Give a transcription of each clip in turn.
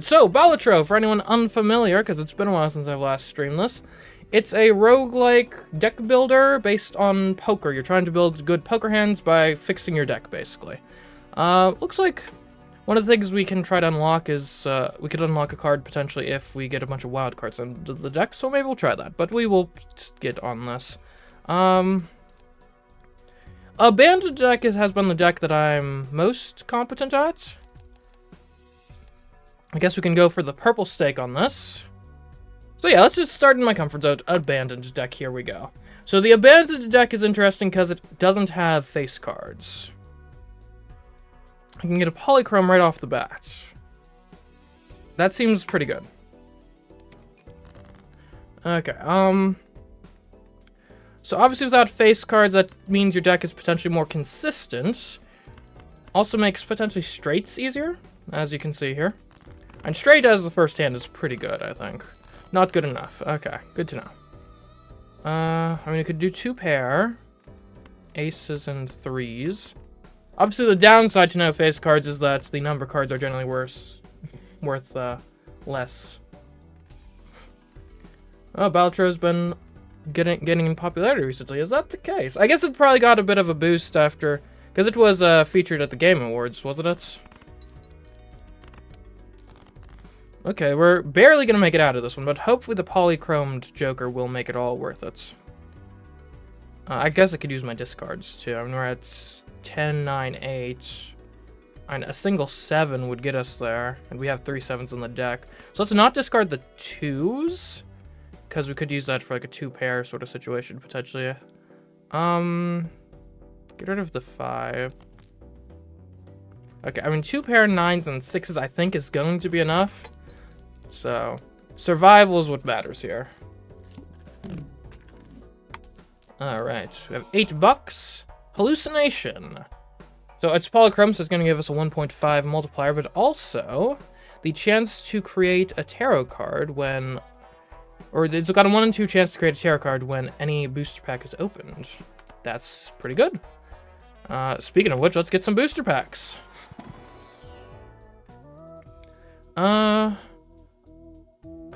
So, Balatro, for anyone unfamiliar, because it's been a while since I've last streamed this, it's a roguelike deck builder based on poker. You're trying to build good poker hands by fixing your deck, basically. Looks like one of the things we can try to unlock is, we could unlock a card potentially if we get a bunch of wild cards into the deck, so maybe we'll try that, but we will just get on this. Abandoned deck has been the deck that I'm most competent at. I guess we can go for the purple stake on this. So yeah, let's just start in my comfort zone. Abandoned deck, here we go. So the abandoned deck is interesting because it doesn't have face cards. I can get a polychrome right off the bat. That seems pretty good. Okay, so obviously without face cards, that means your deck is potentially more consistent. Also makes potentially straights easier, as you can see here. And straight as the first hand is pretty good, I think. Not good enough. Okay, good to know. I mean, you could do 2 pair. Aces and 3s. Obviously, the downside to no face cards is that the number cards are generally worth less. Oh, Balatro's been getting in popularity recently. Is that the case? I guess it probably got a bit of a boost after, because it was featured at the Game Awards, wasn't it? Okay, we're barely gonna make it out of this one, but hopefully the polychromed Joker will make it all worth it. I guess I could use my discards too. I mean, we're at 10, 9, 8. And a single 7 would get us there, and we have 3 7s in the deck. So let's not discard the 2s, because we could use that for like a 2-pair sort of situation, potentially. Get rid of the 5. Okay, I mean, 2-pair 9s and 6s I think is going to be enough. So, survival is what matters here. Alright, we have $8. Hallucination. So it's polychrome, so it's going to give us a 1.5 multiplier, but also the chance to create a tarot card when... Or it's got a 1 in 2 chance to create a tarot card when any booster pack is opened. That's pretty good. Speaking of which, let's get some booster packs.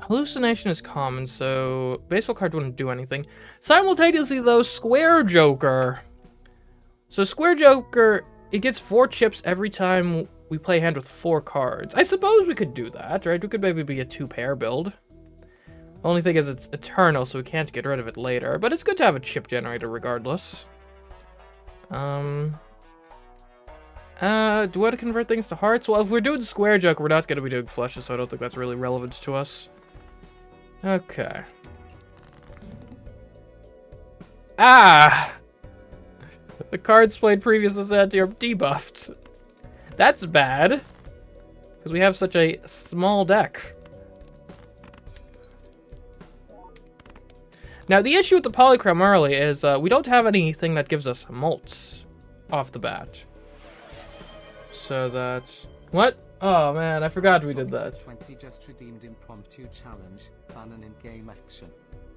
Hallucination is common, so baseball card wouldn't do anything. Simultaneously, though, Square Joker. So Square Joker, it gets 4 chips every time we play a hand with 4 cards. I suppose we could do that, right? We could maybe be a 2-pair build. Only thing is it's eternal, so we can't get rid of it later. But it's good to have a chip generator regardless. Do I want to convert things to hearts? Well, if we're doing Square Joker, we're not going to be doing flushes, so I don't think that's really relevant to us. Okay. Ah! The cards played previously said are debuffed. That's bad. Because we have such a small deck. Now, the issue with the polychrome early is we don't have anything that gives us mults off the bat. So that's... What? Oh man, I forgot we did that. 20 just redeemed impromptu challenge, ban an in-game action.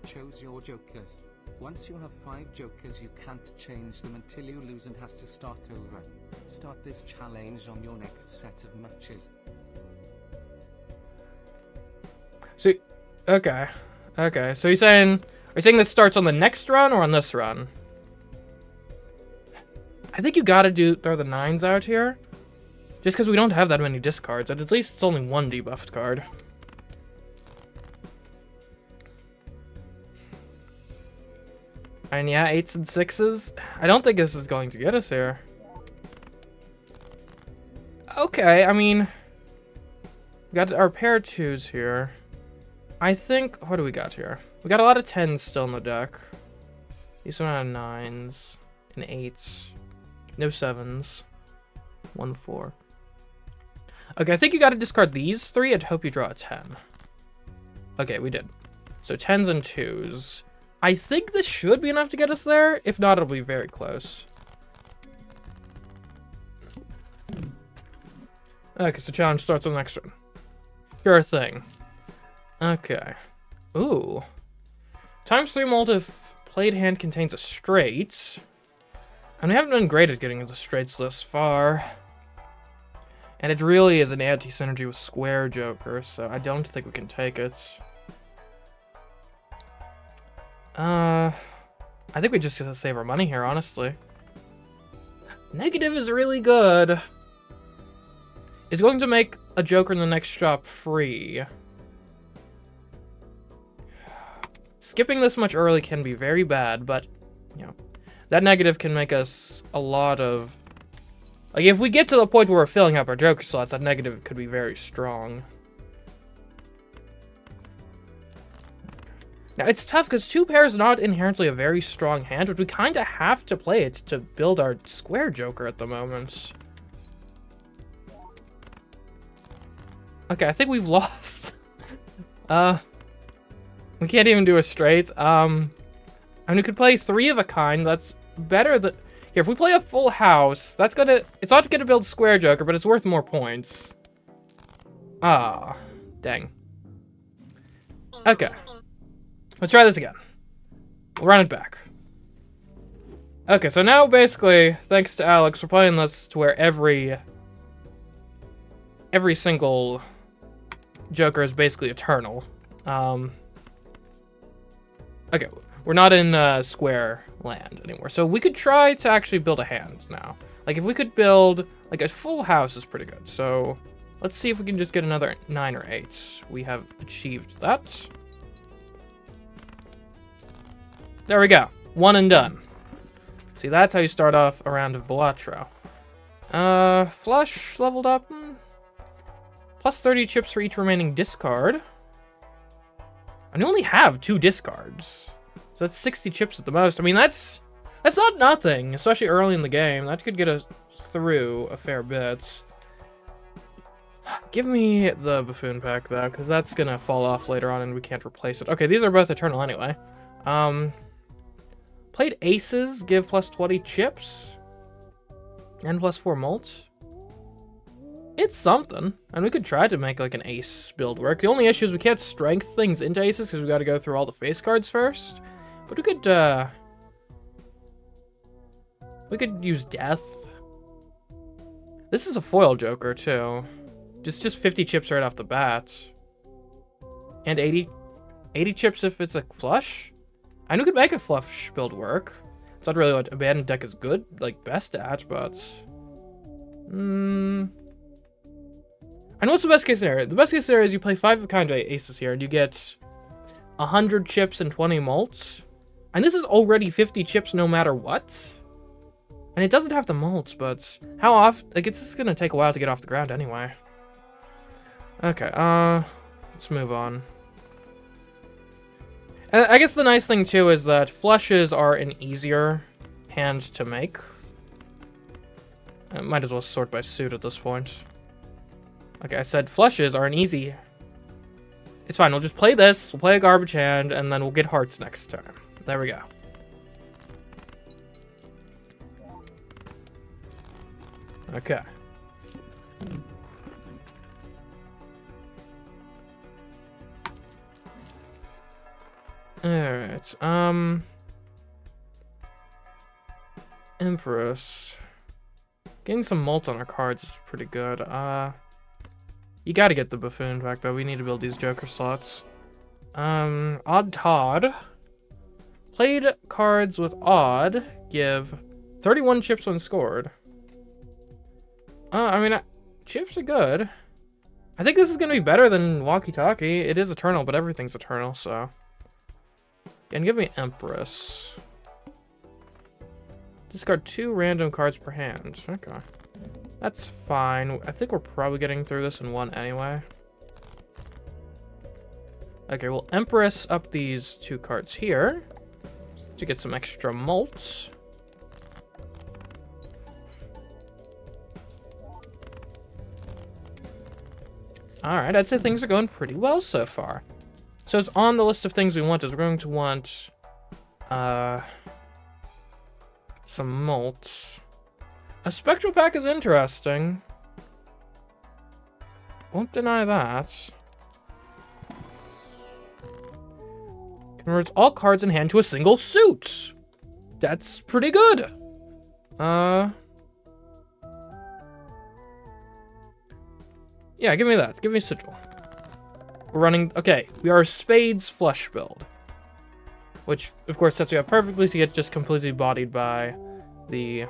Chose your jokers. Once you have 5 jokers, you can't change them until you lose and has to start over. Start this challenge on your next set of matches. So, okay. Okay, so are you saying this starts on the next run or on this run? I think you gotta throw the 9s out here. Just because we don't have that many discards, and at least it's only 1 debuffed card. And yeah, 8s and 6s. I don't think this is going to get us here. Okay, I mean... We got our pair of 2s here. I think... What do we got here? We got a lot of 10s still in the deck. These one have 9s and 8s. No 7s. 1, 4. Okay, I think you gotta discard these 3 and hope you draw a 10. Okay, we did. So 10s and 2s. I think this should be enough to get us there. If not, it'll be very close. Okay, so challenge starts on the next one. Sure thing. Okay. Ooh. ×3 mult if played hand contains a straight. And we haven't been great at getting into straights this far. And it really is an anti-synergy with square Joker, so I don't think we can take it. I think we just gotta save our money here, honestly. Negative is really good. It's going to make a Joker in the next shop free. Skipping this much early can be very bad, but, you know, that negative can make us a lot of... Like, if we get to the point where we're filling up our Joker slots, that negative could be very strong. Now, it's tough because 2 pair is not inherently a very strong hand, but we kind of have to play it to build our square Joker at the moment. Okay, I think we've lost. We can't even do a straight. I mean, we could play 3 of a kind. That's better than... Here, if we play a full house, that's gonna... It's not gonna build square Joker, but it's worth more points. Ah, dang. Okay. Let's try this again. We'll run it back. Okay, so now basically, thanks to Alex, we're playing this to where every single Joker is basically eternal. Okay, we're not in square land anymore. So we could try to actually build a hand now. Like, if we could build, like, a full house is pretty good. So let's see if we can just get another 9 or 8. We have achieved that. There we go. 1 and done. See, that's how you start off a round of Balatro. Flush leveled up. Plus 30 chips for each remaining discard. And you only have 2 discards. So that's 60 chips at the most. I mean, that's not nothing, especially early in the game. That could get us through a fair bit. Give me the buffoon pack, though, because that's gonna fall off later on and we can't replace it. Okay, these are both eternal anyway. Played aces, give plus 20 chips. And plus 4 mults. It's something. And we could try to make like an ace build work. The only issue is we can't strength things into aces because we got to go through all the face cards first. But we could use death. This is a foil Joker too. Just 50 chips right off the bat. And 80 chips if it's a flush. I know we could make a flush build work. It's not really what abandoned deck is good, like best at, but I know what's the best case scenario. The best case scenario is you play 5 of kind aces here and you get 100 chips and 20 mults. And this is already 50 chips no matter what. And it doesn't have the mults, but how often? Like, it's just gonna take a while to get off the ground anyway. Okay, let's move on. And I guess the nice thing too is that flushes are an easier hand to make. I might as well sort by suit at this point. Okay, I said flushes are an easy... It's fine, we'll just play this, we'll play a garbage hand, and then we'll get hearts next time. There we go. Okay. Alright, Empress. Getting some mult on our cards is pretty good. You gotta get the buffoon back though. We need to build these Joker slots. Odd Todd. Played cards with Odd. Give 31 chips when scored. I mean, chips are good. I think this is gonna be better than Walkie Talkie. It is eternal, but everything's eternal, so. And give me Empress. Discard 2 random cards per hand. Okay. That's fine. I think we're probably getting through this in 1 anyway. Okay, we'll Empress up these 2 cards here to get some extra mults. Alright, I'd say things are going pretty well so far. So it's on the list of things we want is we're going to want some mults. A spectral pack is interesting. Won't deny that. Converts all cards in hand to a single suit. That's pretty good. Yeah, give me that. Give me sigil. We're running... Okay, we are a spades flush build. Which, of course, sets you up perfectly to get just completely bodied by the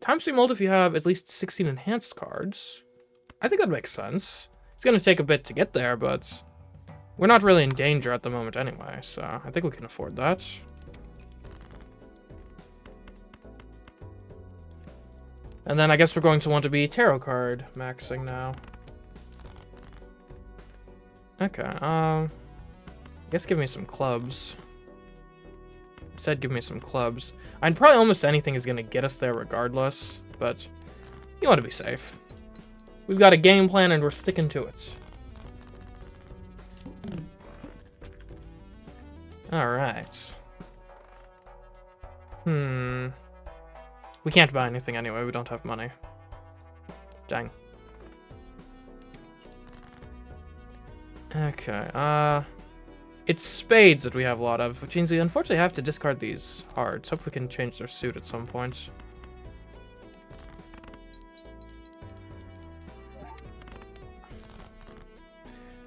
times 3 mult if you have at least 16 enhanced cards. I think that makes sense. It's going to take a bit to get there, but we're not really in danger at the moment anyway, so I think we can afford that. And then I guess we're going to want to be tarot card maxing now. Okay, I guess give me some clubs. Instead, give me some clubs. And probably almost anything is going to get us there regardless, but you want to be safe. We've got a game plan and we're sticking to it. Alright. We can't buy anything anyway, we don't have money. Dang. Okay, it's spades that we have a lot of, which means we unfortunately have to discard these hearts. Hope we can change their suit at some point.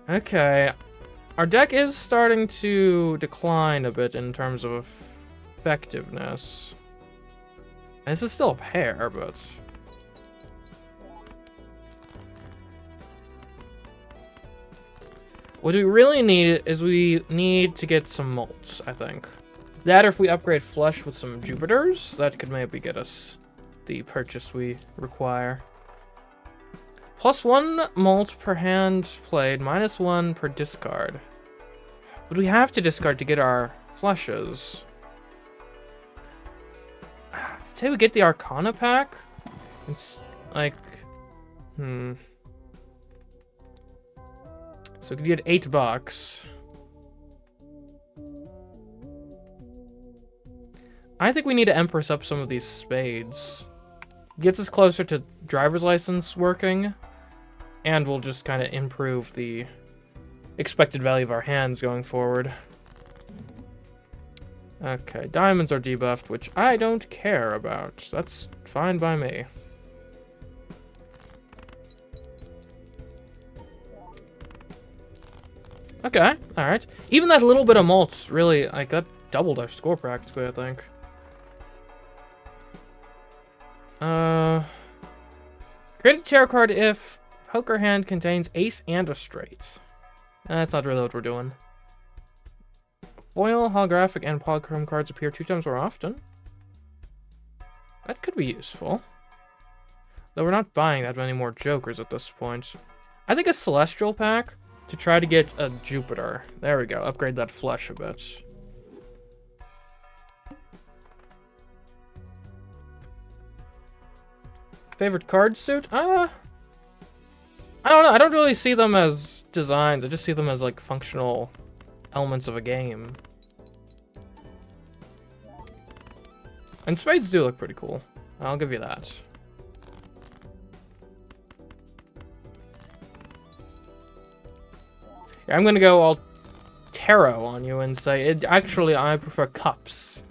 Okay, our deck is starting to decline a bit in terms of effectiveness. And this is still a pair, but... What we really need is we need to get some Mults, I think. That or if we upgrade Flush with some Jupiters, that could maybe get us the purchase we require. +1 Mult per hand played, -1 per discard. But we have to discard to get our Flushes. I'd say we get the Arcana pack. It's like... So we could get $8. I think we need to Empress up some of these spades. Gets us closer to driver's license working, and we'll just kind of improve the expected value of our hands going forward. Okay, diamonds are debuffed, which I don't care about. That's fine by me. Okay, alright. Even that little bit of Mult's really, like, that doubled our score practically, I think. Create a tarot card if poker hand contains ace and a straight. That's not really what we're doing. Foil, holographic, and polychrome cards appear 2 times more often. That could be useful. Though we're not buying that many more jokers at this point. I think a celestial pack to try to get a Jupiter. There we go. Upgrade that flush a bit. Favorite card suit? I don't know. I don't really see them as designs. I just see them as, like, functional elements of a game. And spades do look pretty cool. I'll give you that. Yeah, I'm gonna go all tarot on you and say, actually, I prefer cups.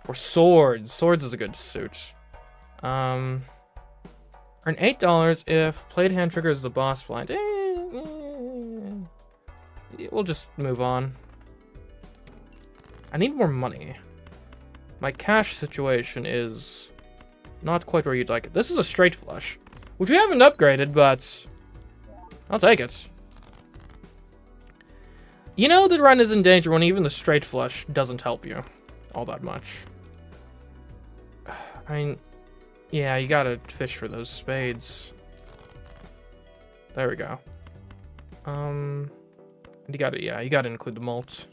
Or swords. Swords is a good suit. Earn $8 if played hand triggers the boss blind. We'll just move on. I need more money. My cash situation is not quite where you'd like it. This is a straight flush, which we haven't upgraded, but I'll take it. You know the run is in danger when even the straight flush doesn't help you all that much. I mean, yeah, you gotta fish for those spades. There we go. You gotta include the Mult.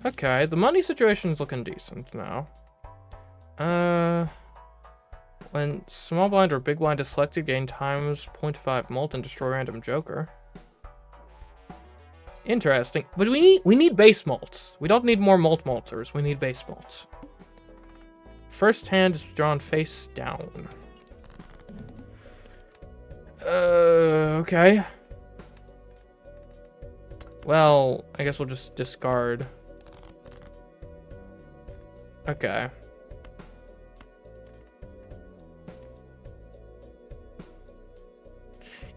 Okay, the money situation's looking decent now. When small blind or big blind is selected, gain times 0.5 Mult and destroy random joker. Interesting, but we need base Mults. We don't need more Multers. We need base Mults. First hand is drawn face down. Okay. Well, I guess we'll just discard Okay.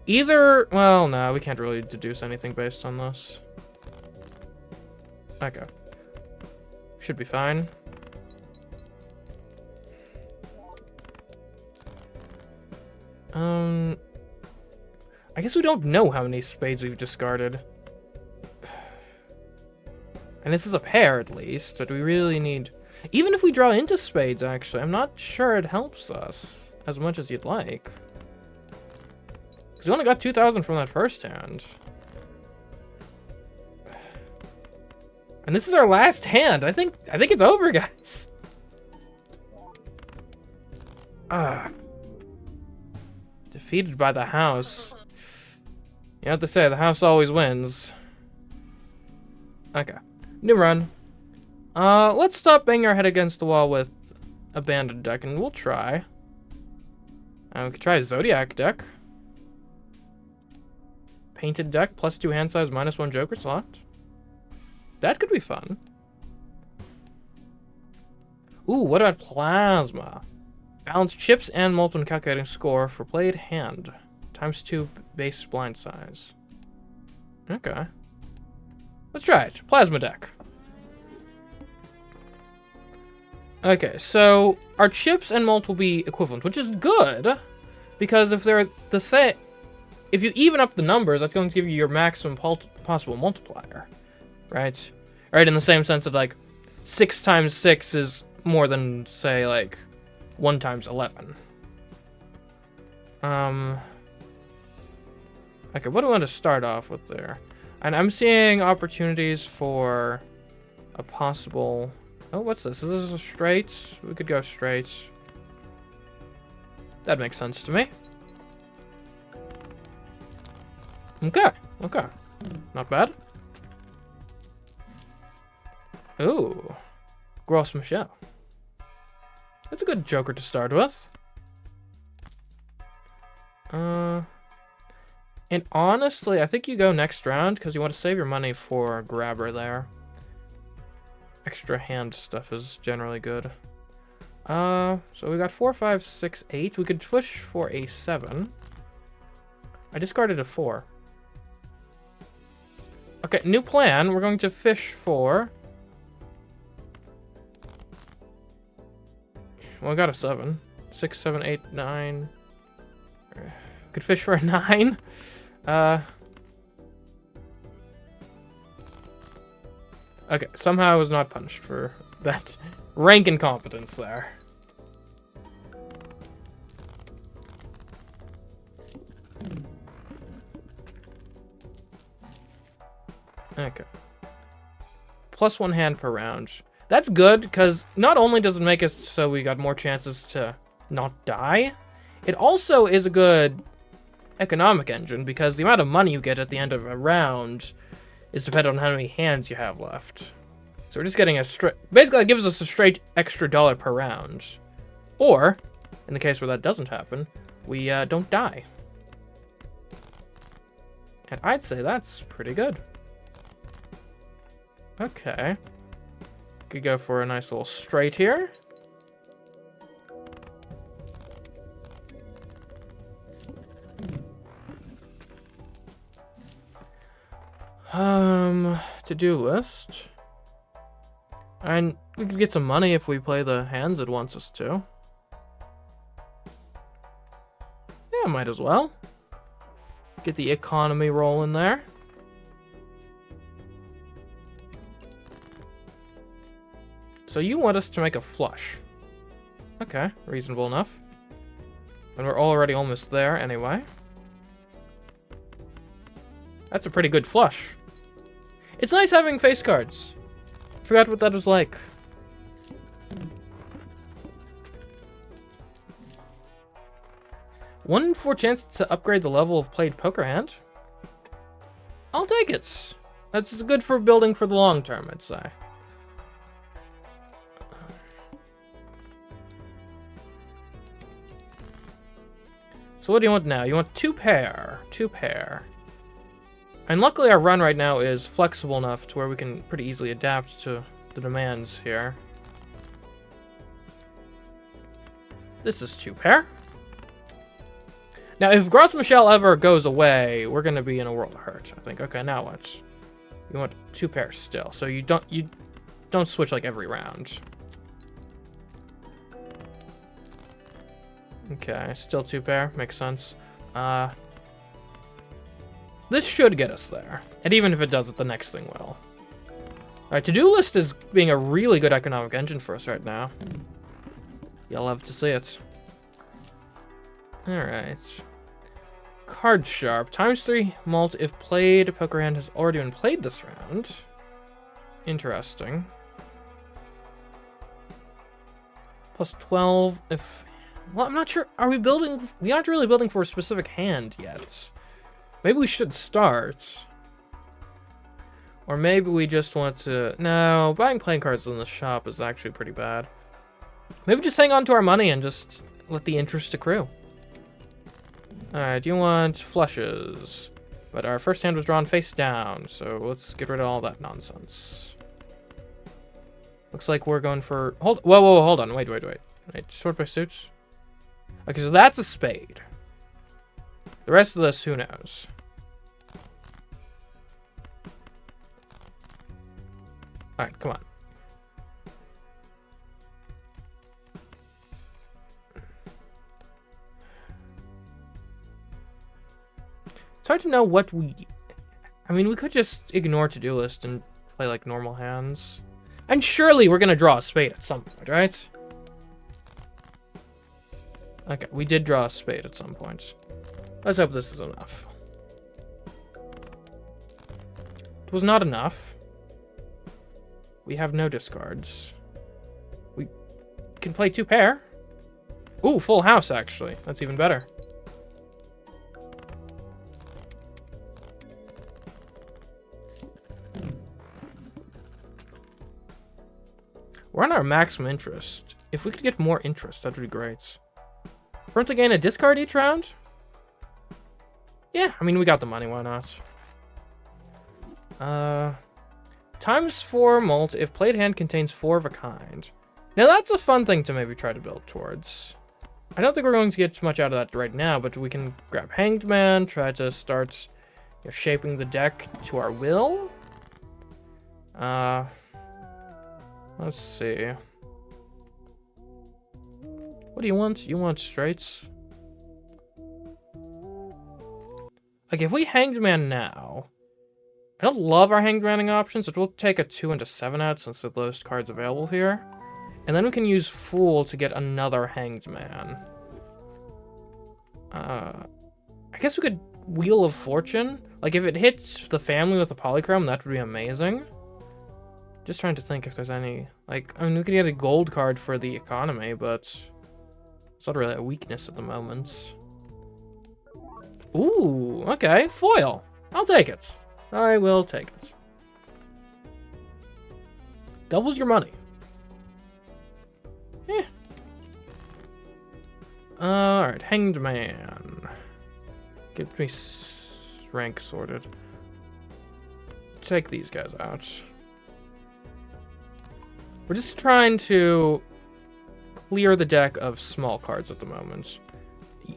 Either, well, no, we can't really deduce anything based on this. Okay. Should be fine. I guess we don't know how many spades we've discarded. And this is a pair, at least, but we really need... Even if we draw into spades, actually, I'm not sure it helps us as much as you'd like. Because we only got 2,000 from that first hand. And this is our last hand. I think it's over, guys. Defeated by the house. You have to say, the house always wins. Okay. New run. Let's stop banging our head against the wall with abandoned deck, and we'll try. We could try a Zodiac deck. Painted deck, +2 hand size, -1 Joker slot. That could be fun. Ooh, what about Plasma? Balance chips and Mult when calculating score for played hand. ×2 base blind size. Okay. Let's try it. Plasma deck. Okay, so our chips and Mult will be equivalent, which is good. Because if they're the same... If you even up the numbers, that's going to give you your maximum possible multiplier. Right? Right, in the same sense that, like, 6 times 6 is more than, say, like, 1 times 11. Okay, what do I want to start off with there? And I'm seeing opportunities for a possible... Oh, what's this? Is this a straight? We could go straight. That makes sense to me. Okay, okay. Not bad. Ooh. Gross Michelle. That's a good Joker to start with. And honestly, I think you go next round because you want to save your money for grabber there. Extra hand stuff is generally good. So we got 4, 5, 6, 8. We could push for a 7. I discarded a 4. Okay, new plan. We're going to fish for... Well, I got a 7. 6, 7, 8, 9. Could fish for a 9. Okay, somehow I was not punished for that rank incompetence there. Okay. +1 hand per round. That's good, because not only does it make it so we got more chances to not die, it also is a good economic engine, because the amount of money you get at the end of a round is dependent on how many hands you have left. So we're just getting a straight... Basically, it gives us a straight extra $1 per round. Or, in the case where that doesn't happen, we don't die. And I'd say that's pretty good. Okay. Could go for a nice little straight here. To-do list. And we could get some money if we play the hands it wants us to. Yeah, might as well. Get the economy rolling there. So you want us to make a flush. Okay, reasonable enough. And we're already almost there anyway. That's a pretty good flush. It's nice having face cards. Forgot what that was like. One in 4 chance to upgrade the level of played poker hand. I'll take it. That's good for building for the long term, I'd say. So what do you want now? You want 2 pair. 2 pair. And luckily our run right now is flexible enough to where we can pretty easily adapt to the demands here. This is 2 pair. Now, if Gros Michel ever goes away, we're gonna be in a world of hurt, I think. Okay, now what? You want 2 pairs still, so you don't switch like every round. Okay, still 2 pair, makes sense. This should get us there, and even if it doesn't, the next thing will. Alright, to-do list is being a really good economic engine for us right now. You'll love to see it. Alright. Card sharp. ×3 mult if played. Poker hand has already been played this round. Interesting. +12 if... Well, I'm not sure. Are we building... We aren't really building for a specific hand yet. Maybe we should start. Or maybe we just want to... No, buying playing cards in the shop is actually pretty bad. Maybe just hang on to our money and just let the interest accrue. Alright, you want flushes. But our first hand was drawn face down, so let's get rid of all that nonsense. Looks like we're going for... Whoa, hold on. Wait. Sort by suits. Okay, so that's a spade. The rest of this, who knows? Alright, come on. It's hard to know what we... I mean, we could just ignore to-do list and play like normal hands. And surely we're gonna draw a spade at some point, right? Okay, we did draw a spade at some point. Let's hope this is enough. It was not enough. We have no discards. We can play 2 pair. Ooh, full house, actually. That's even better. We're on our maximum interest. If we could get more interest, that would be great. For us to gain a discard each round? Yeah, I mean, we got the money, why not? ×4 mult if played hand contains 4 of a kind. Now that's a fun thing to maybe try to build towards. I don't think we're going to get too much out of that right now, but we can grab Hanged Man, try to start shaping the deck to our will. Let's see. What do you want? You want straights? Okay, if we Hanged Man now, I don't love our Hanged Manning options, but we'll take a 2 into 7 out since the lowest card's available here. And then we can use Fool to get another Hanged Man. I guess we could Wheel of Fortune. Like, if it hits the family with a polychrome, that would be amazing. Just trying to think if there's any... Like, I mean, we could get a gold card for the economy, but... It's not really a weakness at the moment. Ooh, okay. Foil. I'll take it. I will take it. Doubles your money. Eh. Alright, Hanged Man. Get me rank sorted. Take these guys out. We're just trying to clear the deck of small cards at the moment.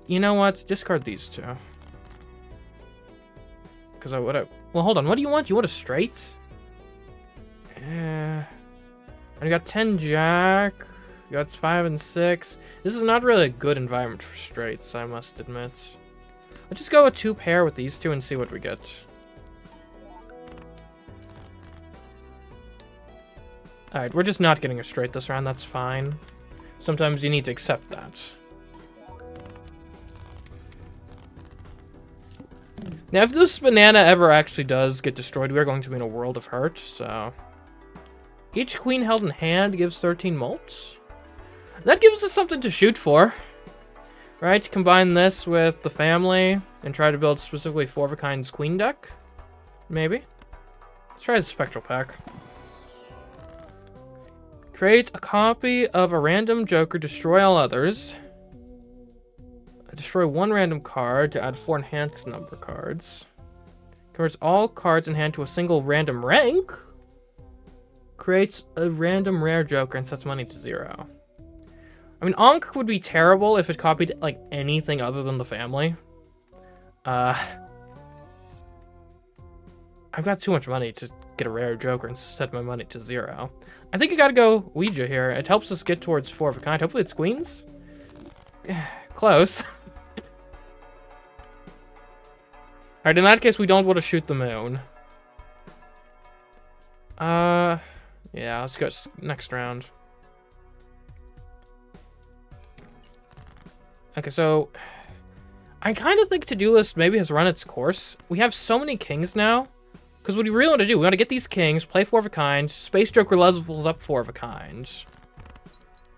You know what? Discard these 2. Because I would have... Well, hold on. What do you want? You want a straight? And you got 10 jack. You got 5 and 6. This is not really a good environment for straights, I must admit. Let's just go with 2 pair with these 2 and see what we get. Alright, we're just not getting a straight this round. That's fine. Sometimes you need to accept that. Now, if this banana ever actually does get destroyed, we're going to be in a world of hurt, so... Each queen held in hand gives 13 mult. That gives us something to shoot for. Right? Combine this with the family and try to build specifically 4 of a kind's queen deck. Maybe. Let's try the spectral pack. Create a copy of a random joker, destroy all others. Destroy 1 random card to add 4 enhanced number cards. Converts all cards in hand to a single random rank. Creates a random rare joker and sets money to 0. I mean, Ankh would be terrible if it copied, like, anything other than the family. I've got too much money to get a rare Joker and set my money to 0. I think you gotta go Ouija here. It helps us get towards 4 of a kind. Hopefully it's Queens. Close. Alright, in that case, we don't want to shoot the moon. Yeah, let's go next round. Okay, so I kind of think to-do list maybe has run its course. We have so many kings now. Because what we really want to do, we want to get these kings, play 4 of a kind, Space Joker levels up 4 of a kind.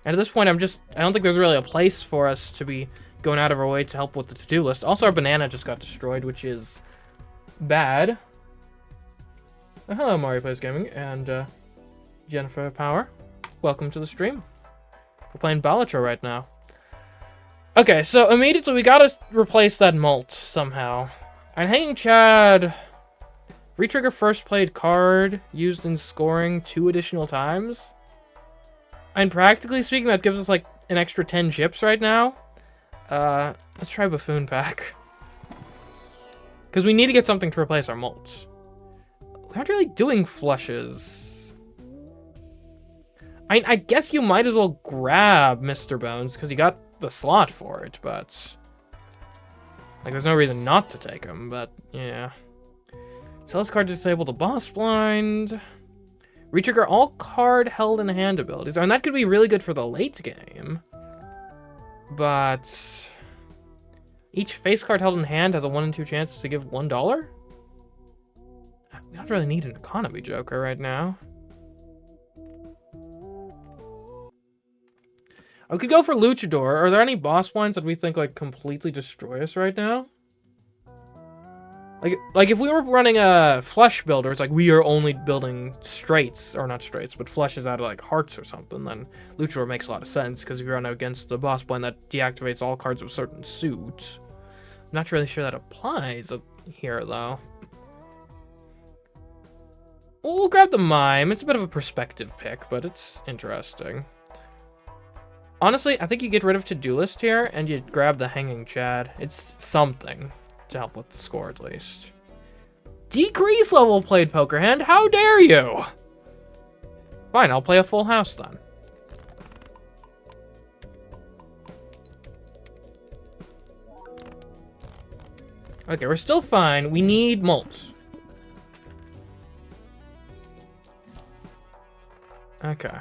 And at this point, I don't think there's really a place for us to be going out of our way to help with the to-do list. Also, our banana just got destroyed, which is bad. Hello, Mario Plays Gaming, and Jennifer Power. Welcome to the stream. We're playing Balatro right now. Okay, so immediately we gotta replace that Mult somehow. And Hanging Chad... Retrigger first played card used in scoring 2 additional times. And practically speaking, that gives us like an extra 10 chips right now. Let's try Buffoon Pack. Because we need to get something to replace our Mults. We aren't really doing flushes. I guess you might as well grab Mr. Bones because you got the slot for it, but... Like, there's no reason not to take him, but yeah. Sell this card to disable the boss blind. Retrigger all card held in hand abilities. I mean, that could be really good for the late game. But each face card held in hand has a 1 in 2 chance to give $1? We don't really need an economy Joker right now. I could go for Luchador. Are there any boss blinds that we think like completely destroy us right now? Like if we were running a flush builder, it's like we are only building straights, or not straights, but flushes out of like hearts or something, then Luchador makes a lot of sense, because if you run against the boss blind that deactivates all cards of a certain suit. I'm not really sure that applies here, though. We'll grab the Mime. It's a bit of a perspective pick, but it's interesting. Honestly, I think you get rid of to-do list here, and you grab the Hanging Chad. It's something to help with the score, at least. Decrease level played poker hand? How dare you? Fine, I'll play a full house then. Okay, we're still fine. We need Mult. Okay.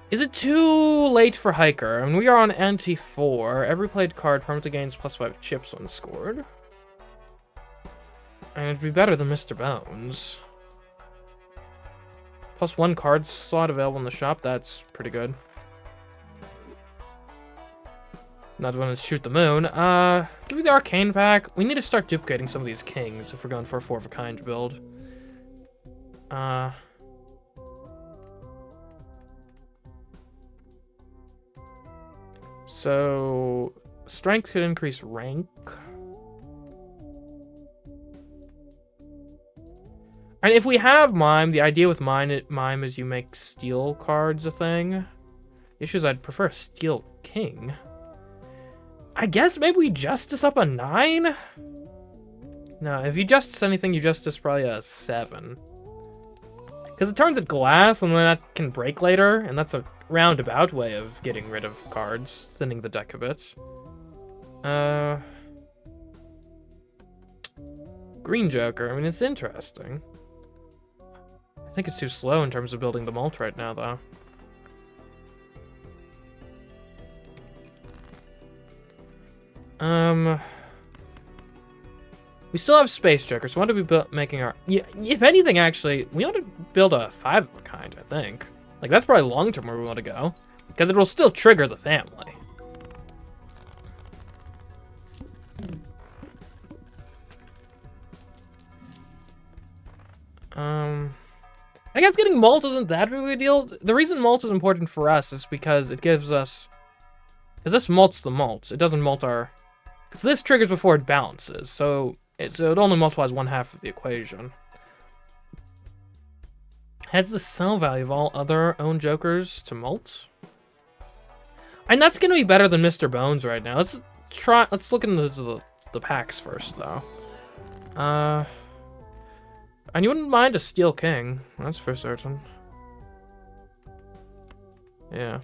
Is it too late for Hiker? I mean, we are on ante 4. Every played card permanently gains +5 chips when scored. And it'd be better than Mr. Bones. +1 card slot available in the shop. That's pretty good. Not want to shoot the moon. Give me the Arcane Pack. We need to start duplicating some of these kings if we're going for a 4 of a kind build. So, strength could increase rank. And if we have Mime, the idea with Mime is you make steel cards a thing. The issue is I'd prefer a steel king. I guess maybe we justice up a 9? No, if you justice anything, you justice probably a 7. Because it turns at glass, and then that can break later, and that's a roundabout way of getting rid of cards, thinning the deck a bit. Green Joker, I mean, it's interesting. I think it's too slow in terms of building the Mult right now, though. We still have Space Joker, so what are we making our... Yeah, if anything, actually, we want to build a 5 of a kind, I think. Like, that's probably long-term where we want to go. Because it will still trigger the family. I guess getting Mult isn't that big of a deal. The reason Mult is important for us is because it gives us... Because this mults the Mults. It doesn't mult our... Because this triggers before it balances, so it only multiplies 1/2 of the equation. Adds the sell value of all other owned jokers to Mult. And that's gonna be better than Mr. Bones right now. Let's look into the packs first though. And you wouldn't mind a Steel King, that's for certain. Yeah.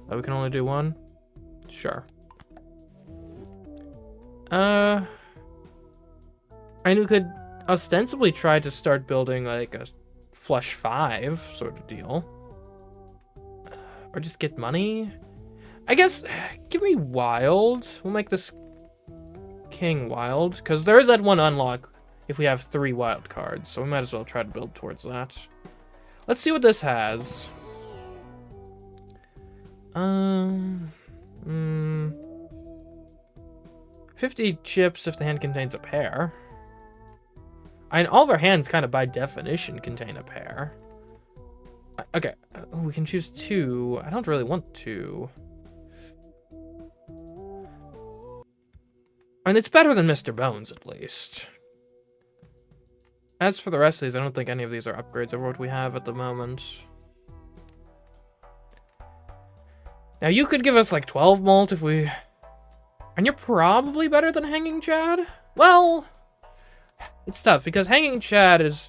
Oh, we can only do one? Sure. And we could ostensibly try to start building like a flush 5 sort of deal. Or just get money. I guess, give me wild. We'll make this king wild, because there is that one unlock if we have 3 wild cards, so we might as well try to build towards that. Let's see what this has. 50 chips if the hand contains a pair. And all of our hands kind of by definition contain a pair. Okay, we can choose 2. I don't really want 2. I mean, it's better than Mr. Bones, at least. As for the rest of these, I don't think any of these are upgrades over what we have at the moment. Now, you could give us, like, 12 Mult if we... And you're probably better than Hanging Chad? Well, it's tough, because Hanging Chad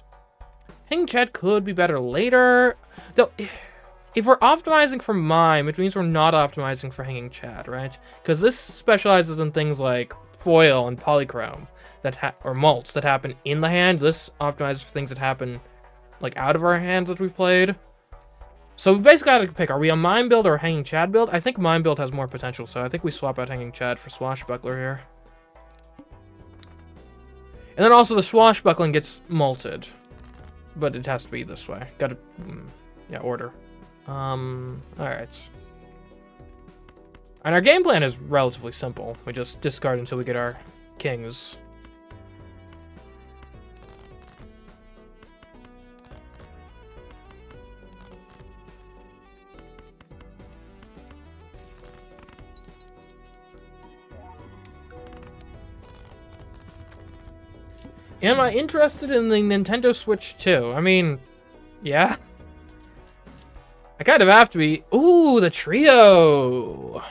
could be better later. Though, if we're optimizing for Mime, it means we're not optimizing for Hanging Chad, right? Because this specializes in things like foil and polychrome or mults that happen in the hand. This optimizes for things that happen like out of our hands that we've played. So we basically got to pick, are we a Mime build or a Hanging Chad build? I think Mime build has more potential, so I think we swap out Hanging Chad for Swashbuckler here. And then also the Swashbuckling gets multed. But it has to be this way. Gotta, yeah, order. Alright. And our game plan is relatively simple. We just discard until we get our kings. Am I interested in the Nintendo Switch 2? I mean, yeah. I kind of have to be. Ooh, the trio!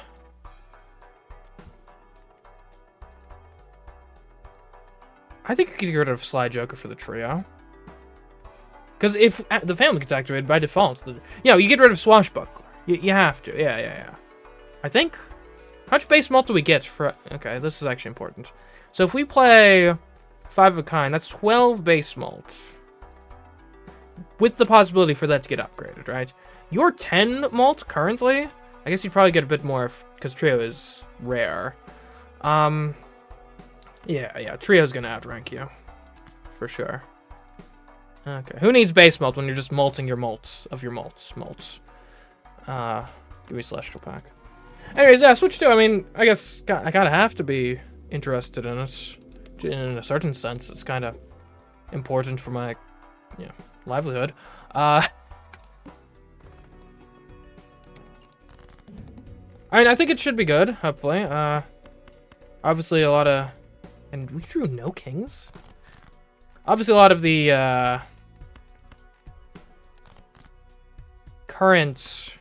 I think you could get rid of Sly Joker for the trio. Because if the family gets activated by default, you get rid of Swashbuckler. You have to. Yeah. I think. How much base mult do we get for... Okay, this is actually important. So if we play 5 of a kind, that's 12 base mult. With the possibility for that to get upgraded, right? Your 10 mult currently, I guess you'd probably get a bit more because trio is rare. Yeah, trio's gonna outrank you. For sure. Okay, who needs base mult when you're just multing your mults of your mults? Give me Celestial Pack. Anyways, yeah, Switch 2, I mean, I guess I kind of have to be interested in it. In a certain sense, it's kind of important for my, livelihood. I mean, I think it should be good, hopefully. Obviously a lot of... And we drew no kings? Obviously a lot of the, current...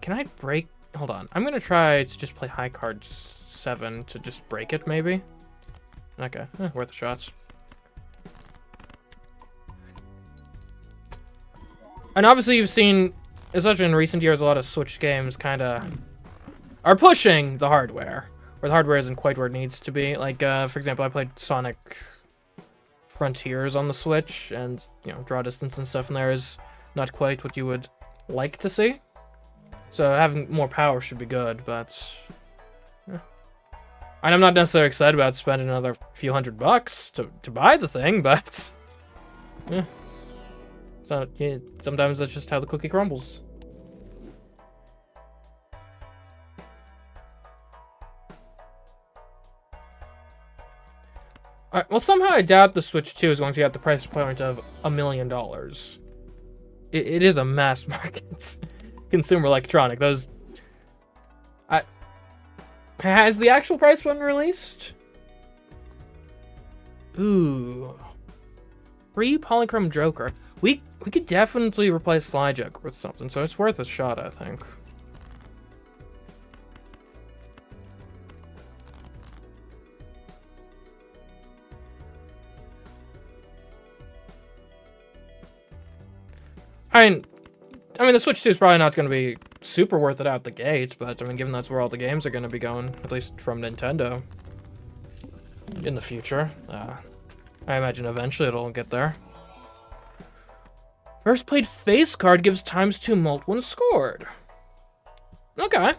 Can I break... Hold on. I'm gonna try to just play high card 7 to just break it, maybe. Okay, worth the shots. And obviously you've seen, especially in recent years, a lot of Switch games kind of are pushing the hardware, where the hardware isn't quite where it needs to be. Like, for example, I played Sonic Frontiers on the Switch, and, draw distance and stuff in there is not quite what you would like to see. So having more power should be good, but... And I'm not necessarily excited about spending another few $100 to buy the thing, but... So, sometimes that's just how the cookie crumbles. Alright, well, somehow I doubt the Switch 2 is going to get the price point of $1 million. It is a mass market consumer electronic. Has the actual price been released? Ooh. Free Polychrome Joker. We We could definitely replace Sly Joker with something, so it's worth a shot, I think. I mean, the Switch 2 is probably not going to be super worth it out the gate, but I mean, given that's where all the games are going to be going, at least from Nintendo, in the future, I imagine eventually it'll get there. First played face card gives ×2 mult when scored. Okay.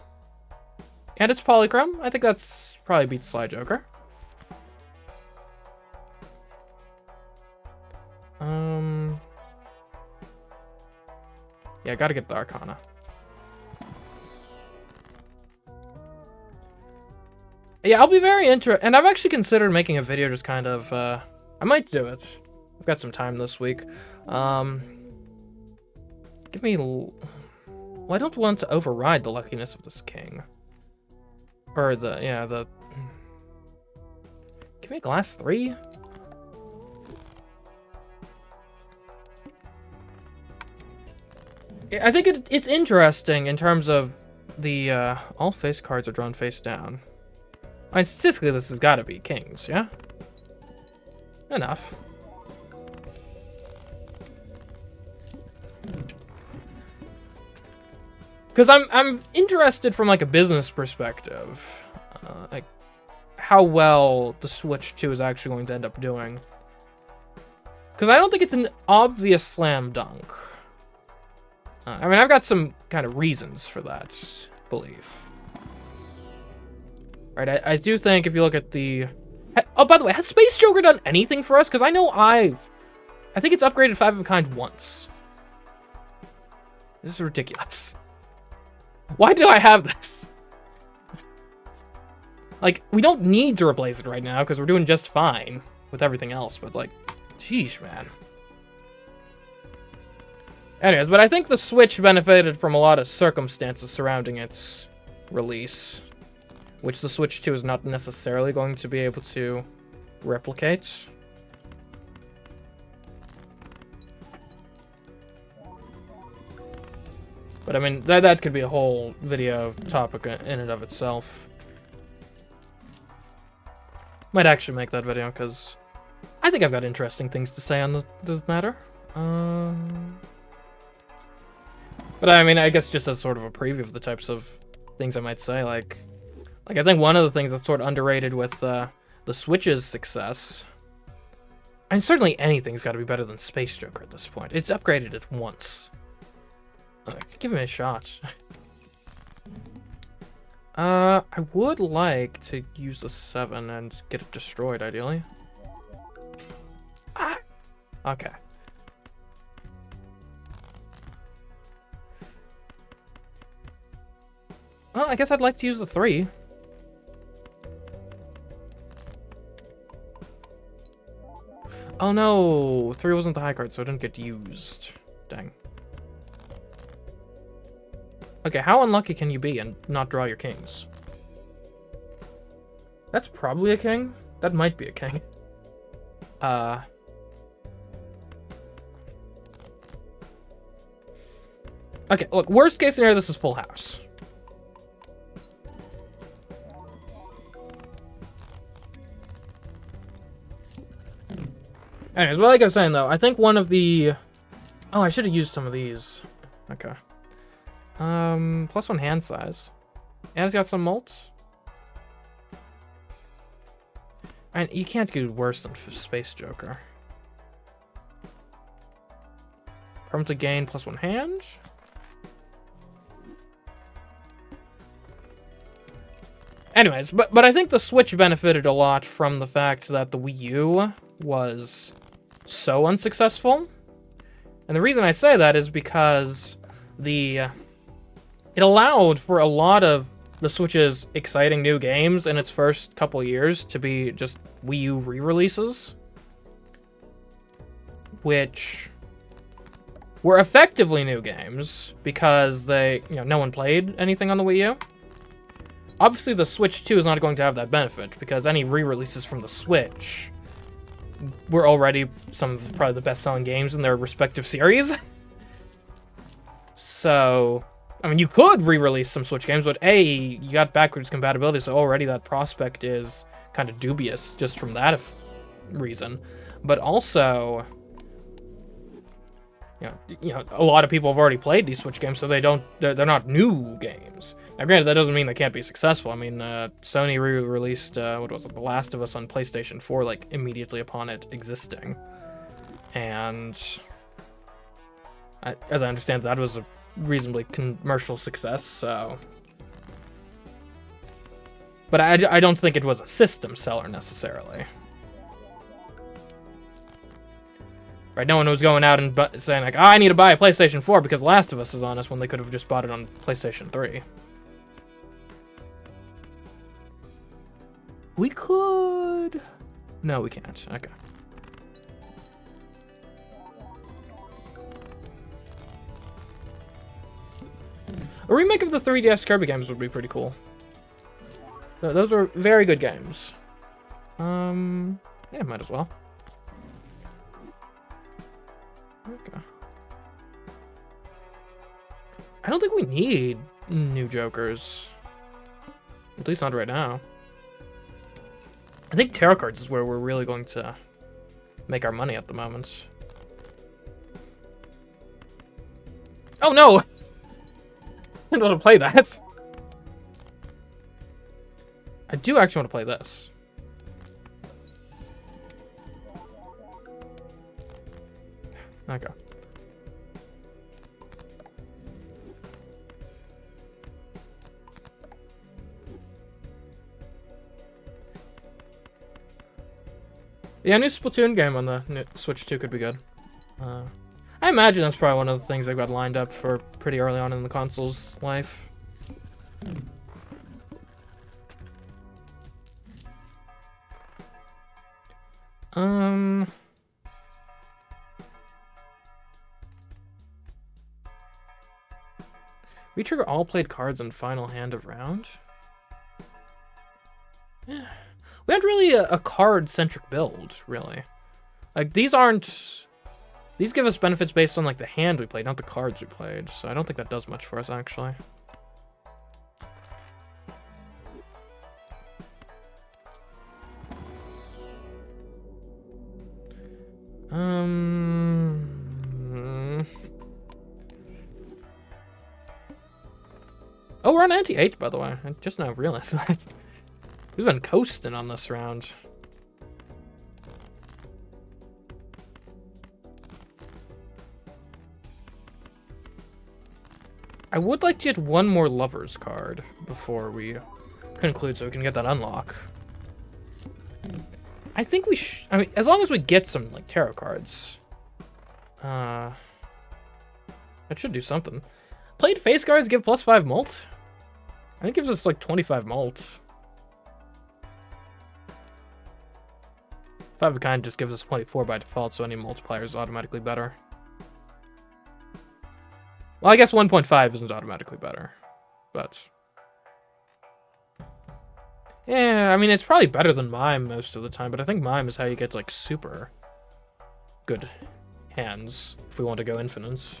And it's polychrome. I think that's probably beats Sly Joker. Yeah, gotta get the Arcana. Yeah, I'll be very interested, and I've actually considered making a video just kind of, I might do it. I've got some time this week. Give me, well, I don't want to override the luckiness of this king. Or give me a glass 3? I think it's interesting in terms of the, all face cards are drawn face down. I mean, statistically, this has got to be kings, yeah? Enough. Because I'm interested from, like, a business perspective. Like, how well the Switch 2 is actually going to end up doing. Because I don't think it's an obvious slam dunk. I mean, I've got some kind of reasons for that belief. Right, I do think if you look at the... Oh, by the way, has Space Joker done anything for us? Because I know I think it's upgraded 5 of a kind once. This is ridiculous. Why do I have this? Like, we don't need to replace it right now because we're doing just fine with everything else. But, like, sheesh, man. Anyways, but I think the Switch benefited from a lot of circumstances surrounding its release, which the Switch 2 is not necessarily going to be able to replicate. But I mean, that could be a whole video topic in and of itself. Might actually make that video, because I think I've got interesting things to say on the matter. But I mean, I guess just as sort of a preview of the types of things I might say, like I think one of the things that's sort of underrated with the Switch's success, and certainly anything's got to be better than Space Joker at this point. It's upgraded it once. Give me a shot. I would like to use the 7 and get it destroyed, ideally. Ah! Okay. Well, I guess I'd like to use the 3. Oh no, 3 wasn't the high card, so it didn't get used. Dang. Okay, how unlucky can you be and not draw your kings? That's probably a king. That might be a king. Okay, look, worst case scenario, this is full house. Anyways, but like I was saying, though, I think one of the... Oh, I should have used some of these. Okay. +1 hand size. And it's got some mults. And you can't do worse than Space Joker. Permanently gain +1 hand. Anyways, but I think the Switch benefited a lot from the fact that the Wii U was so unsuccessful. And the reason I say that is because it allowed for a lot of the Switch's exciting new games in its first couple years to be just Wii U re-releases, which were effectively new games because no one played anything on the Wii U. Obviously, the Switch 2 is not going to have that benefit because any re-releases from the Switch were already some of probably the best-selling games in their respective series. So, I mean, you could re-release some Switch games, but A, you got backwards compatibility, so already that prospect is kind of dubious just from that reason. But also, you know, a lot of people have already played these Switch games, so they're not new games. Now, granted, that doesn't mean they can't be successful. I mean, Sony re-released, what was it, The Last of Us on PlayStation 4, like, immediately upon it existing. And, as I understand, that was a reasonably commercial success, so... But I don't think it was a system seller, necessarily. Right, no one was going out and saying, like, oh, I need to buy a PlayStation 4 because Last of Us is on us, when they could have just bought it on PlayStation 3. We could... No, we can't. Okay. A remake of the 3DS Kirby games would be pretty cool. Those are very good games. Yeah, might as well. Okay. I don't think we need new Jokers. At least not right now. I think tarot cards is where we're really going to make our money at the moment. Oh no! I didn't want to play that. I do actually want to play this. Okay. Yeah, a new Splatoon game on the Switch 2 could be good. I imagine that's probably one of the things I've got lined up for pretty early on in the console's life. We trigger all played cards in final hand of round? Yeah. We had really a card-centric build, really. Like, these aren't... These give us benefits based on, like, the hand we played, not the cards we played. So I don't think that does much for us, actually. Oh, we're on anti-8, by the way. I just now realized that. We've been coasting on this round. I would like to get one more Lover's card before we conclude so we can get that unlock. I think we I mean, as long as we get some, like, tarot cards. That should do something. Played face cards give +5 Mult? I think it gives us, like, 25 Mult. 5 of a kind just gives us 24 by default, so any multiplier is automatically better. Well, I guess 1.5 isn't automatically better, but... Yeah, I mean, it's probably better than Mime most of the time, but I think Mime is how you get, like, super good hands, if we want to go infinite.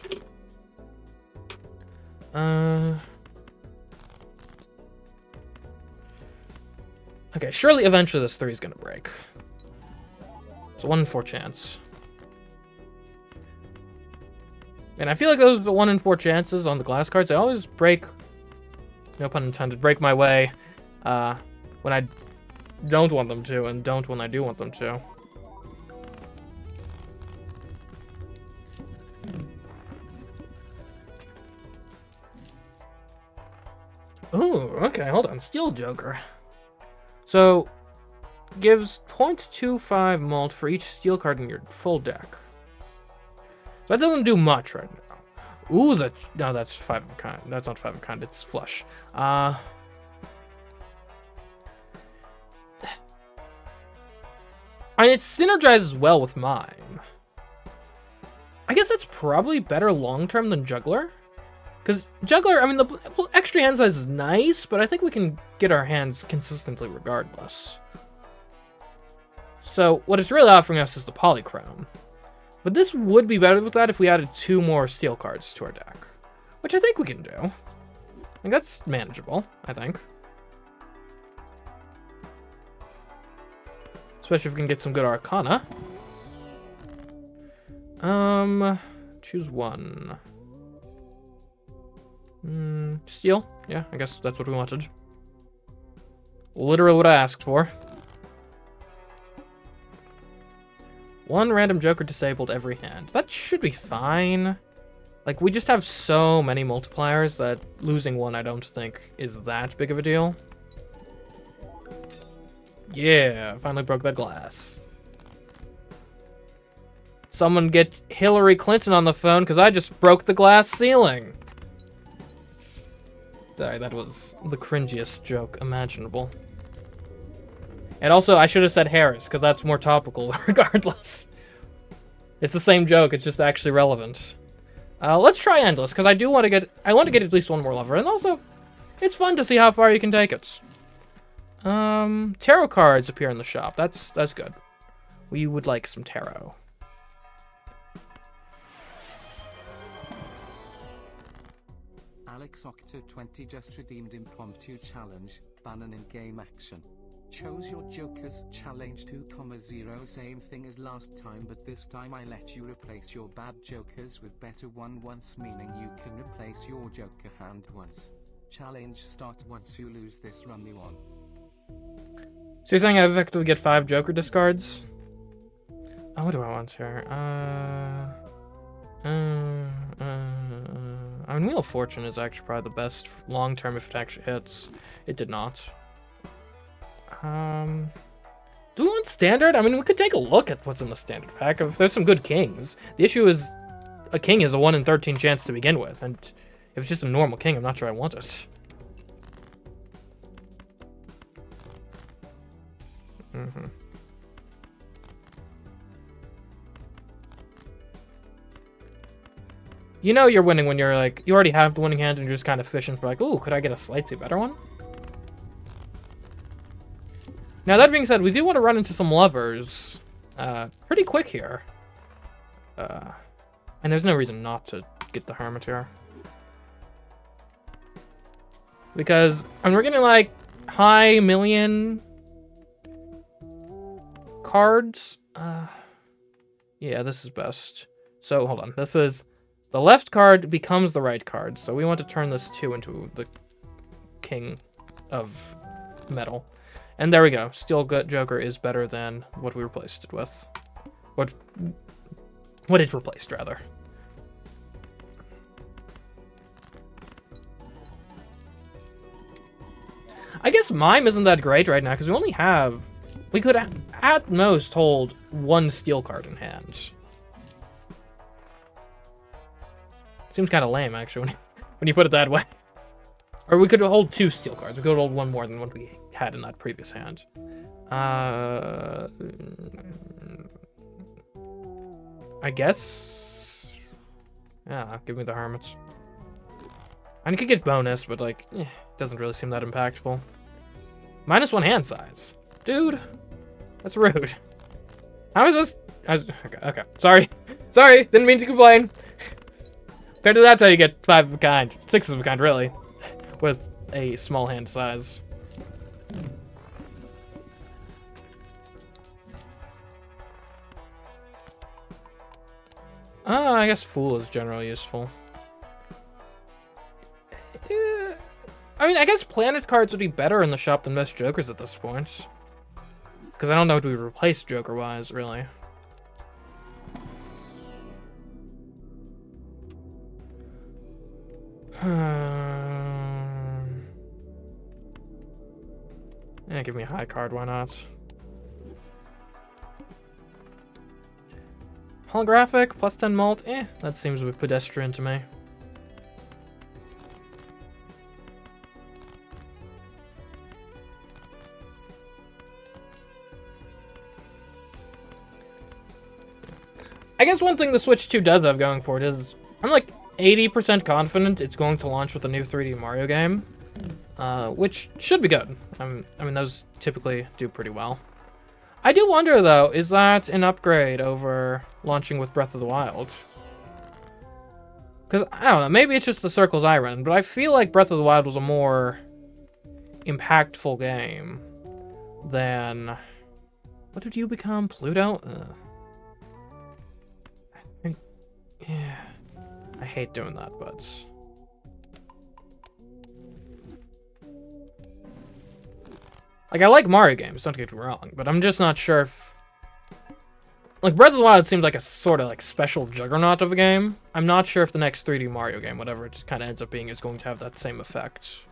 Okay, surely eventually this 3 is gonna break. It's a 1 in 4 chance. And I feel like those 1 in 4 chances on the glass cards, they always break, no pun intended, break my way when I don't want them to, and don't when I do want them to. Ooh, okay, hold on. Steel Joker. So, gives 0.25 Mult for each steel card in your full deck. So that doesn't do much right now. Ooh, no, that's 5 of a kind. That's not 5 of a kind, it's flush. And it synergizes well with Mime. I guess that's probably better long-term than Juggler. Because Juggler, I mean, the extra hand size is nice, but I think we can get our hands consistently regardless. So what it's really offering us is the polychrome. But this would be better with that if we added 2 more steel cards to our deck. Which I think we can do. Like, that's manageable, I think. Especially if we can get some good Arcana. Choose one. Steel? Yeah, I guess that's what we wanted. Literally what I asked for. 1 random Joker disabled every hand. That should be fine. Like, we just have so many multipliers that losing 1 I don't think is that big of a deal. Yeah, finally broke that glass. Someone get Hillary Clinton on the phone, because I just broke the glass ceiling. Sorry, that was the cringiest joke imaginable. And also, I should have said Harris, because that's more topical regardless. It's the same joke, it's just actually relevant. Let's try Endless, because I want to get at least 1 more lover, and also, it's fun to see how far you can take it. Tarot cards appear in the shop. That's good. We would like some tarot. Alex Octo 20 just redeemed impromptu challenge, Bannon in-game action. Chose your Jokers challenge 2,0, same thing as last time, but this time I let you replace your bad Jokers with better one once, meaning you can replace your Joker hand once. Challenge start once you lose this run you on. So you're saying I effectively get 5 Joker discards? Oh, what do I want here? I mean, Wheel of Fortune is actually probably the best long-term if it actually hits. It did not. Do we want standard? I mean, we could take a look at what's in the standard pack. If there's some good kings. The issue is a king is a 1 in 13 chance to begin with, and if it's just a normal king, I'm not sure I want it. You know you're winning when you're like, you already have the winning hand and you're just kind of fishing for like, ooh, could I get a slightly better one? Now, that being said, we do want to run into some lovers pretty quick here. And there's no reason not to get the Hermit here. Because, I mean, we're getting like high million cards. Yeah, this is best. So, hold on. This is, the left card becomes the right card. So we want to turn this 2 into the King of Metal. And there we go. Steel Gut Joker is better than what we replaced it with. What it replaced, rather. I guess Mime isn't that great right now, because we only have... We could, at most, hold 1 steel card in hand. Seems kind of lame, actually, when you put it that way. Or we could hold 2 steel cards. We could hold 1 more than what we had in that previous hand. I guess... Yeah, give me the Hermits. I could get bonus, but, like, doesn't really seem that impactful. -1 hand size. Dude, that's rude. How is this? Okay. Sorry. Sorry, didn't mean to complain. Apparently that's how you get 5 of a kind. 6 of a kind, really. With a small hand size. I guess Fool is generally useful. I mean, I guess Planet cards would be better in the shop than most Jokers at this point. Because I don't know what we replace Joker-wise, really. Yeah, give me a high card, why not? Holographic, +10 Mult, that seems a bit pedestrian to me. I guess one thing the Switch 2 does have going for it is, I'm like 80% confident it's going to launch with a new 3D Mario game, which should be good. I mean, those typically do pretty well. I do wonder, though, is that an upgrade over launching with Breath of the Wild? Because, I don't know, maybe it's just the circles I run, but I feel like Breath of the Wild was a more impactful game than... What did you become? Pluto? Yeah. I hate doing that, but... Like, I like Mario games, don't get me wrong, but I'm just not sure if... Like, Breath of the Wild seems like a sort of, like, special juggernaut of a game. I'm not sure if the next 3D Mario game, whatever it kind of ends up being, is going to have that same effect.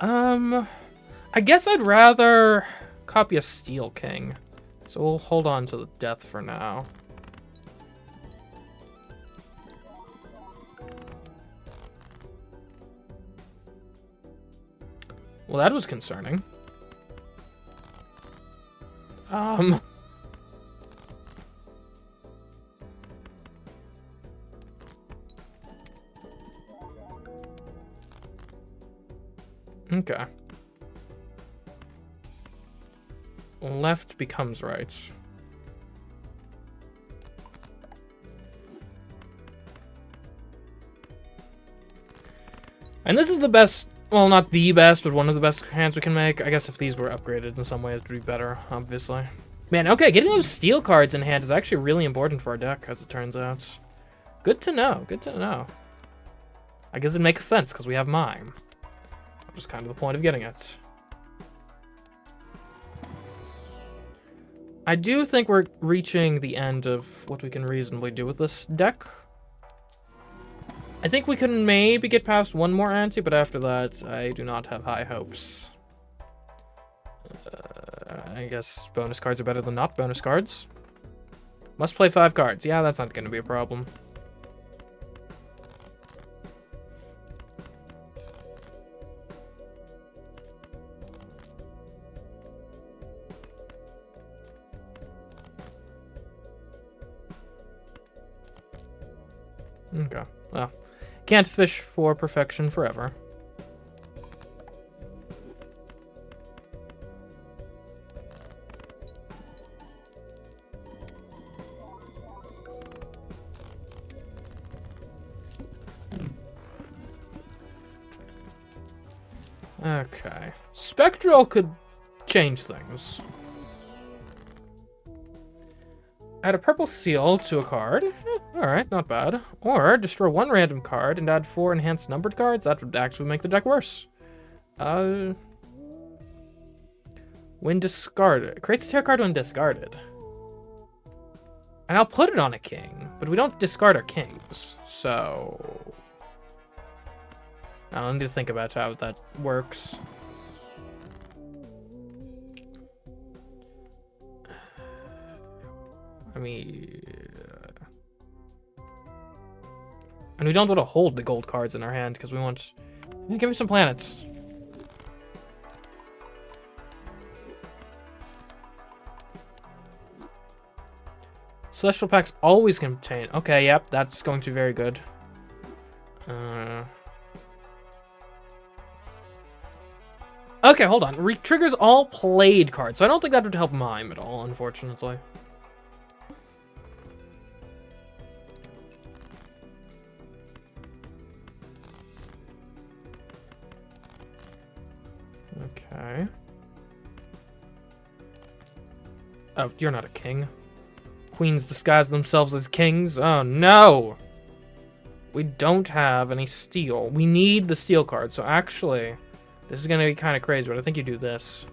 I guess I'd rather copy a Steel King. So we'll hold on to the death for now. Well, that was concerning. Okay. Left becomes right. And this is the best, well, not the best, but one of the best hands we can make. I guess if these were upgraded in some ways, it would be better, obviously. Man, okay, getting those steel cards in hand is actually really important for our deck, as it turns out. Good to know, good to know. I guess it makes sense, because we have Mime. Which is kind of the point of getting it. I do think we're reaching the end of what we can reasonably do with this deck. I think we can maybe get past one more ante, but after that, I do not have high hopes. I guess bonus cards are better than not bonus cards. Must play 5 cards. Yeah, that's not going to be a problem. Okay, well, can't fish for perfection forever. Okay, Spectral could change things. Add a purple seal to a card. Alright, not bad. Or destroy 1 random card and add 4 enhanced numbered cards. That would actually make the deck worse. When discarded. Creates a tarot card when discarded. And I'll put it on a king, but we don't discard our kings. So... I need to think about how that works. I mean... And we don't want to hold the gold cards in our hand because we want... Give me some planets. Celestial packs always contain... Okay, yep, that's going to be very good. Okay, hold on. Triggers all played cards, so I don't think that would help Mime at all, unfortunately. Okay. Oh, you're not a king. Queens disguise themselves as kings? Oh, no! We don't have any steel. We need the steel card, so actually, this is going to be kind of crazy, but I think you do this.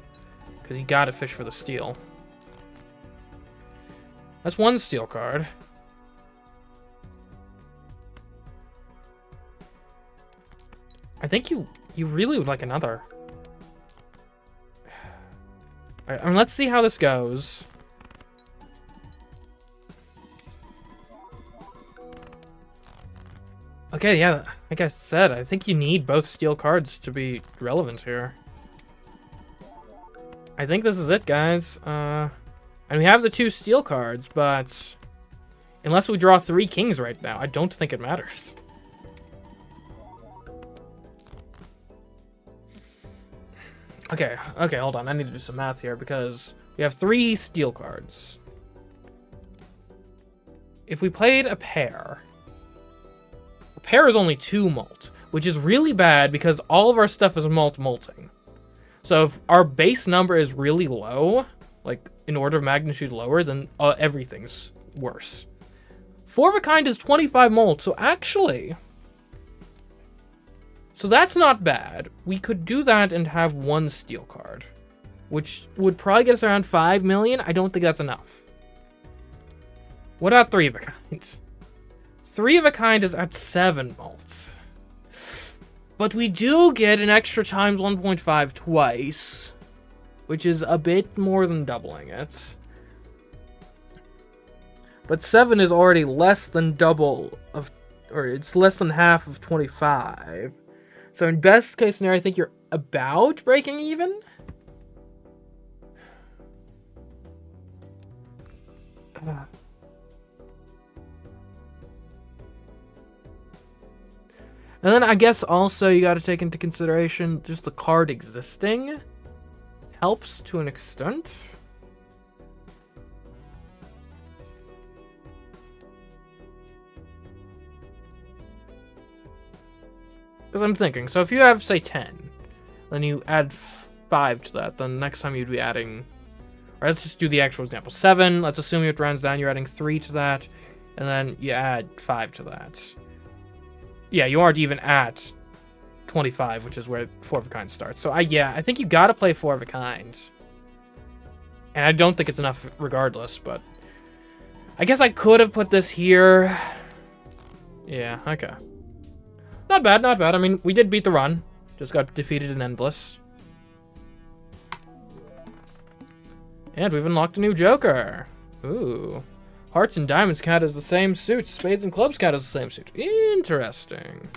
Because you gotta fish for the steel. That's 1 steel card. I think you really would like another. Alright, I mean, let's see how this goes. Okay, yeah, like I said, I think you need both steel cards to be relevant here. I think this is it, guys. And we have the 2 steel cards, but Unless we draw 3 kings right now, I don't think it matters. Okay, hold on. I need to do some math here because we have 3 steel cards. If we played a pair is only 2 mult, which is really bad because all of our stuff is multing. So if our base number is really low, like in order of magnitude lower, then everything's worse. 4 of a kind is 25 mult, so actually... So that's not bad. We could do that and have 1 steel card, which would probably get us around 5 million. I don't think that's enough. What about 3 of a kind? 3 of a kind is at 7 mult. But we do get an extra times 1.5 twice, which is a bit more than doubling it. But 7 is already less than double of, or it's less than half of 25. So in best case scenario, I think you're about breaking even. And then I guess also you got to take into consideration just the card existing helps to an extent. Because I'm thinking, so if you have, say, 10, then you add 5 to that, then next time you'd be adding... Or let's just do the actual example. 7, let's assume it rounds down, you're adding 3 to that, and then you add 5 to that. Yeah, you aren't even at 25, which is where 4 of a kind starts. So, I think you gotta play 4 of a kind. And I don't think it's enough regardless, but... I guess I could have put this here. Yeah, okay. Not bad, not bad. I mean, we did beat the run. Just got defeated in Endless. And we've unlocked a new Joker. Ooh. Hearts and Diamonds count as the same suits. Spades and Clubs count as the same suit. Interesting.